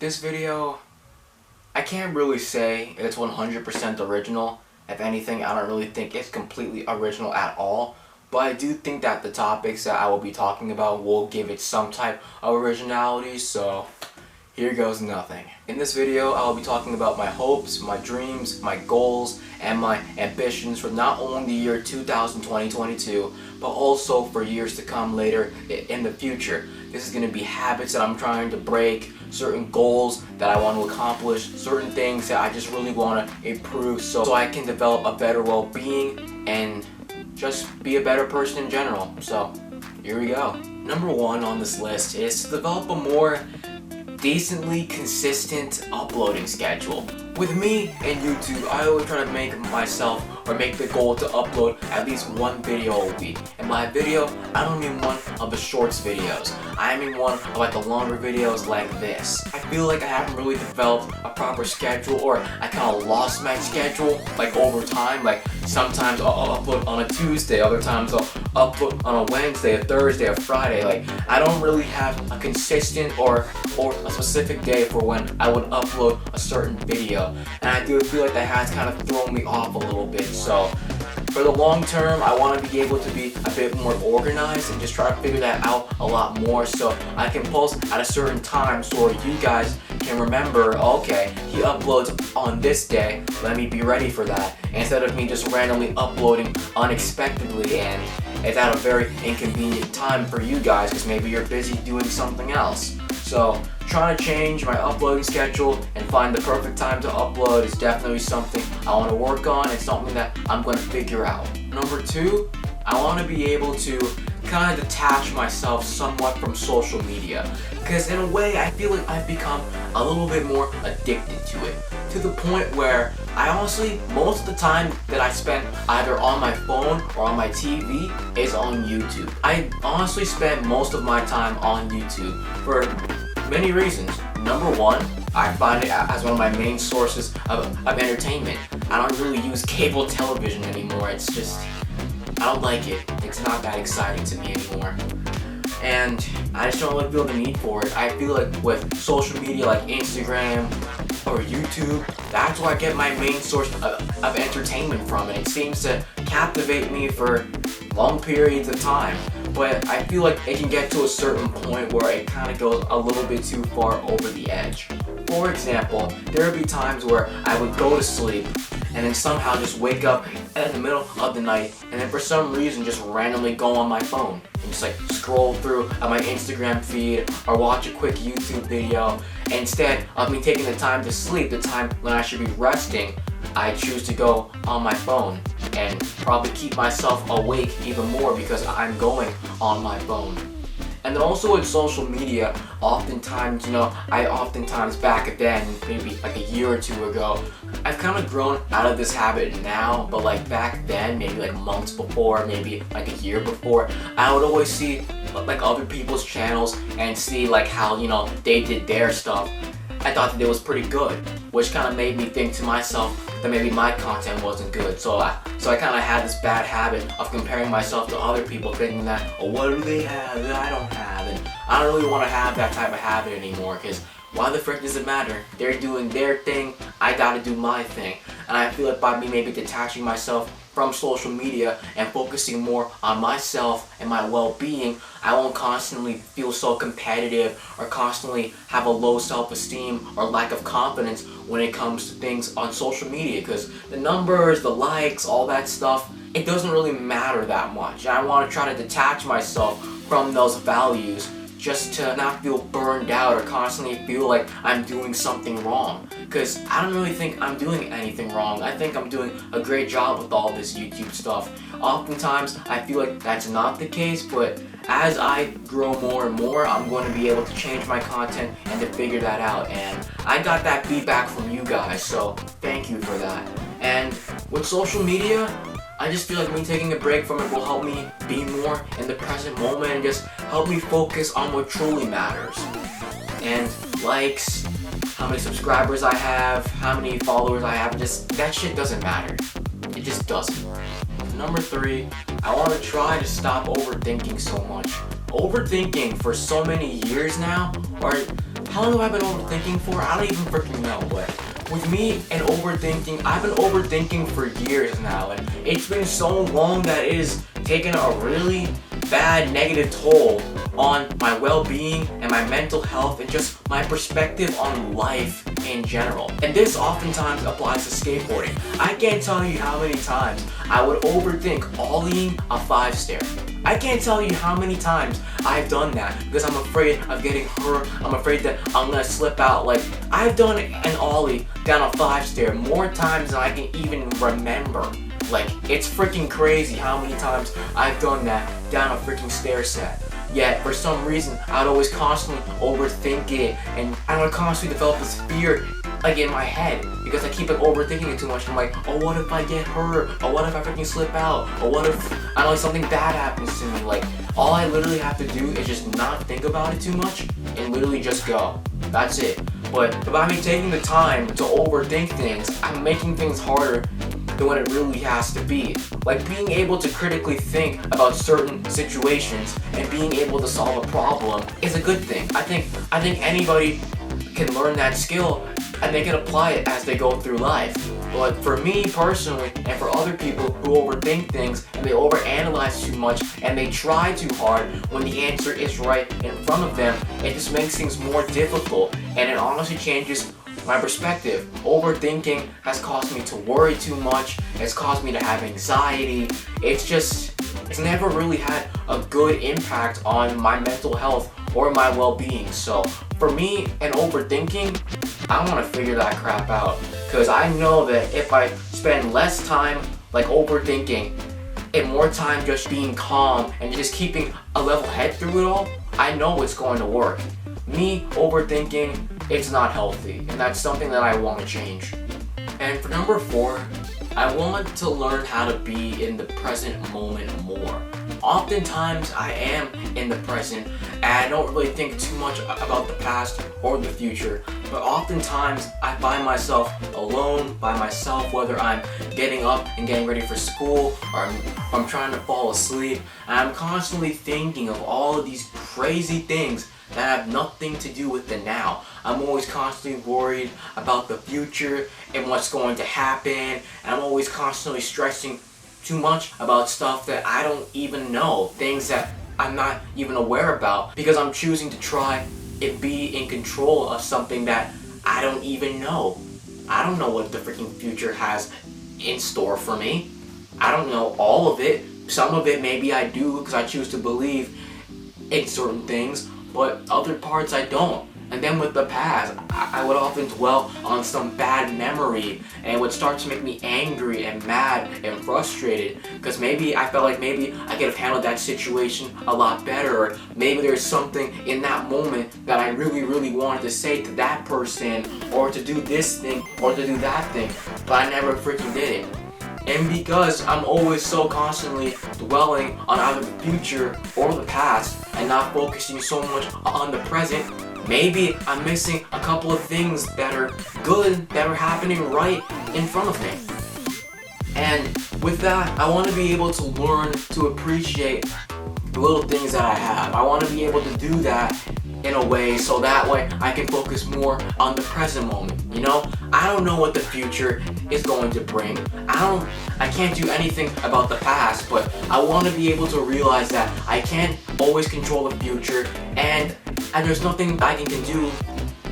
This video, I can't really say it's 100% original. If anything, I don't really think it's completely original at all. But I do think that the topics that I will be talking about will give it some type of originality, so here goes nothing. In this video, I will be talking about my hopes, my dreams, my goals, and my ambitions for not only the year 2022, but also for years to come later in the future. This is going to be habits that I'm trying to break, certain goals that I want to accomplish, certain things that I just really want to improve so I can develop a better well-being and just be a better person in general. So here we go. Number one on this list is to develop a more decently consistent uploading schedule. With me and YouTube, I always try to make the goal to upload at least one video a week. And by video, I don't mean one of the shorts videos. I mean one of like the longer videos like this. I feel like I haven't really developed a proper schedule, or I kind of lost my schedule like over time. Like sometimes I'll upload on a Tuesday, other times I'll upload on a Wednesday, a Thursday, a Friday. Like I don't really have a consistent or a specific day for when I would upload a certain video. And I do feel like that has kind of thrown me off a little bit. So for the long term, I want to be able to be a bit more organized and just try to figure that out a lot more so I can post at a certain time so you guys can remember, okay, he uploads on this day, let me be ready for that, instead of me just randomly uploading unexpectedly and it's at a very inconvenient time for you guys because maybe you're busy doing something else. So trying to change my uploading schedule and find the perfect time to upload is definitely something I want to work on. It's something that I'm going to figure out. Number two, I want to be able to kind of detach myself somewhat from social media, because in a way I feel like I've become a little bit more addicted to it, to the point where I honestly, most of the time that I spend either on my phone or on my TV is on YouTube. I honestly spend most of my time on YouTube for many reasons. Number one, I find it as one of my main sources of entertainment. I don't really use cable television anymore. It's just, I don't like it. It's not that exciting to me anymore. And I just don't really feel the need for it. I feel like with social media like Instagram or YouTube, that's where I get my main source of entertainment from, and it seems to captivate me for long periods of time. But I feel like it can get to a certain point where it kind of goes a little bit too far over the edge. For example, there would be times where I would go to sleep and then somehow just wake up in the middle of the night and then for some reason just randomly go on my phone and just like scroll through my Instagram feed or watch a quick YouTube video. Instead of me taking the time to sleep, the time when I should be resting, I choose to go on my phone and probably keep myself awake even more because I'm going on my phone. And then also with social media, oftentimes, back then, maybe like a year or two ago, I've kind of grown out of this habit now, but like back then, maybe like months before, maybe like a year before, I would always see like other people's channels and see like how, they did their stuff. I thought that it was pretty good, which kind of made me think to myself that maybe my content wasn't good. So I kind of had this bad habit of comparing myself to other people, thinking that, oh, what do they have that I don't have? And I don't really want to have that type of habit anymore, because why the frick does it matter? They're doing their thing, I gotta do my thing. And I feel like by me maybe detaching myself from social media and focusing more on myself and my well-being, I won't constantly feel so competitive or constantly have a low self-esteem or lack of confidence when it comes to things on social media, because the numbers, the likes, all that stuff, it doesn't really matter that much. I want to try to detach myself from those values just to not feel burned out or constantly feel like I'm doing something wrong. Because I don't really think I'm doing anything wrong. I think I'm doing a great job with all this YouTube stuff. Oftentimes, I feel like that's not the case, but as I grow more and more, I'm going to be able to change my content and to figure that out. And I got that feedback from you guys, so thank you for that. And with social media, I just feel like me taking a break from it will help me be more in the present moment and just help me focus on what truly matters. And likes, how many subscribers I have, how many followers I have, just that shit doesn't matter. It just doesn't. Number three, I want to try to stop overthinking so much. Overthinking for so many years now, or How long have I been overthinking for? I don't even freaking know. But with me and overthinking, I've been overthinking for years now, and it's been so long that it is taking a really bad negative toll on my well-being and my mental health and just my perspective on life in general. And this oftentimes applies to skateboarding. I can't tell you how many times I would overthink ollieing a 5-stair. I can't tell you how many times I've done that because I'm afraid of getting hurt. I'm afraid that I'm gonna slip out. Like, I've done an ollie down a 5-stair more times than I can even remember. Like, it's freaking crazy how many times I've done that down a freaking stair set. Yet, for some reason, I'd always constantly overthink it, and I would constantly develop this fear, like, in my head, because I keep like overthinking it too much. I'm like, oh, what if I get hurt? Or what if I freaking slip out? Or what if, I don't know, something bad happens to me? Like, all I literally have to do is just not think about it too much, and literally just go. That's it. But by me taking the time to overthink things, I'm making things harder than what it really has to be. Like, being able to critically think about certain situations and being able to solve a problem is a good thing. I think anybody can learn that skill and they can apply it as they go through life. But for me personally, and for other people who overthink things and they overanalyze too much and they try too hard when the answer is right in front of them, it just makes things more difficult, and it honestly changes my perspective. Overthinking has caused me to worry too much. It's caused me to have anxiety. It's never really had a good impact on my mental health or my well-being. So for me and overthinking, I want to figure that crap out, because I know that if I spend less time like overthinking and more time just being calm and just keeping a level head through it all, I know it's going to work. Me overthinking, it's not healthy, and that's something that I want to change. And for number 4, I want to learn how to be in the present moment more. Oftentimes I am in the present and I don't really think too much about the past or the future, but oftentimes I find myself alone by myself, whether I'm getting up and getting ready for school or I'm trying to fall asleep, and I'm constantly thinking of all of these crazy things that have nothing to do with the now. I'm always constantly worried about the future and what's going to happen, and I'm always constantly stressing too much about stuff that I don't even know, things that I'm not even aware about, because I'm choosing to try and be in control of something that I don't even know. I don't know what the freaking future has in store for me. I don't know all of it. Some of it maybe I do because I choose to believe in certain things, but other parts I don't. And then with the past, I would often dwell on some bad memory, and it would start to make me angry and mad and frustrated, because maybe I felt like maybe I could have handled that situation a lot better, or maybe there's something in that moment that I really, really wanted to say to that person, or to do this thing, or to do that thing, but I never freaking did it. And because I'm always so constantly dwelling on either the future or the past and not focusing so much on the present, maybe I'm missing a couple of things that are good, that are happening right in front of me. And with that, I want to be able to learn to appreciate the little things that I have. I want to be able to do that in a way so that way I can focus more on the present moment. You know, I don't know what the future is going to bring. I can't do anything about the past, but I want to be able to realize that I can't always control the future, and there's nothing I can do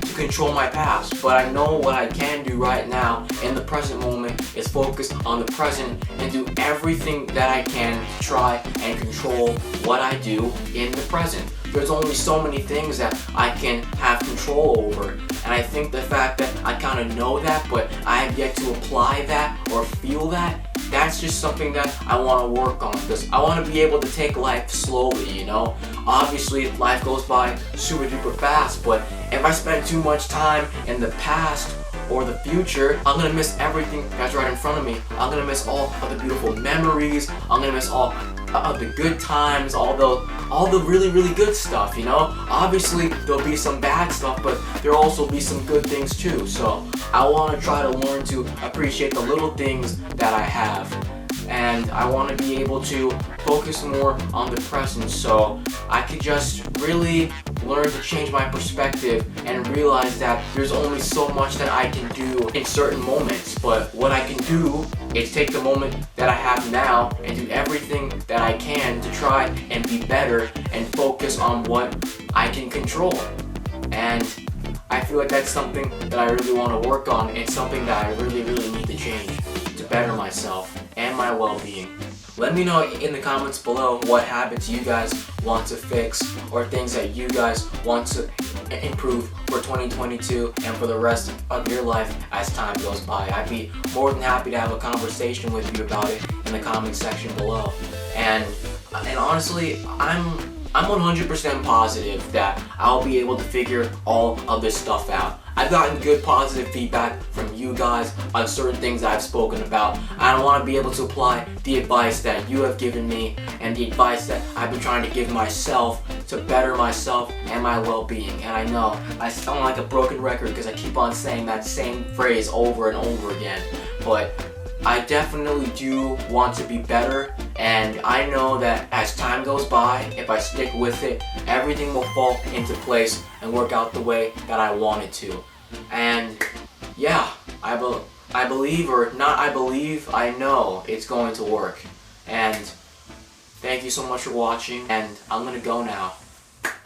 to control my past, but I know what I can do right now in the present moment is focus on the present and do everything that I can to try and control what I do in the present. There's only so many things that I can have control over, and I think the fact that I kind of know that, but I have yet to apply that or feel that, that's just something that I want to work on, because I want to be able to take life slowly, you know? Obviously, life goes by super duper fast, but if I spend too much time in the past or the future, I'm gonna miss everything that's right in front of me. I'm gonna miss all of the beautiful memories. I'm gonna miss all of the good times, all the really, really good stuff, you know? Obviously, there'll be some bad stuff, but there'll also be some good things too. So I want to try to learn to appreciate the little things that I have. and I want to be able to focus more on the present so I could just really learn to change my perspective and realize that there's only so much that I can do in certain moments. But what I can do is take the moment that I have now and do everything that I can to try and be better and focus on what I can control. And I feel like that's something that I really want to work on. It's something that I really need to change to better myself and my well-being. Let me know in the comments below what habits you guys want to fix or things that you guys want to improve for 2022 and for the rest of your life as time goes by. I'd be more than happy to have a conversation with you about it in the comment section below. And honestly, I'm 100% positive that I'll be able to figure all of this stuff out. I've gotten good positive feedback from you guys on certain things I've spoken about. I don't want to be able to apply the advice that you have given me and the advice that I've been trying to give myself to better myself and my well-being. And I know I sound like a broken record because I keep on saying that same phrase over and over again, but I definitely do want to be better, and I know that as time goes by, if I stick with it, everything will fall into place and work out the way that I want it to. And yeah, I believe, or not I believe, I know it's going to work. And thank you so much for watching, and I'm gonna go now.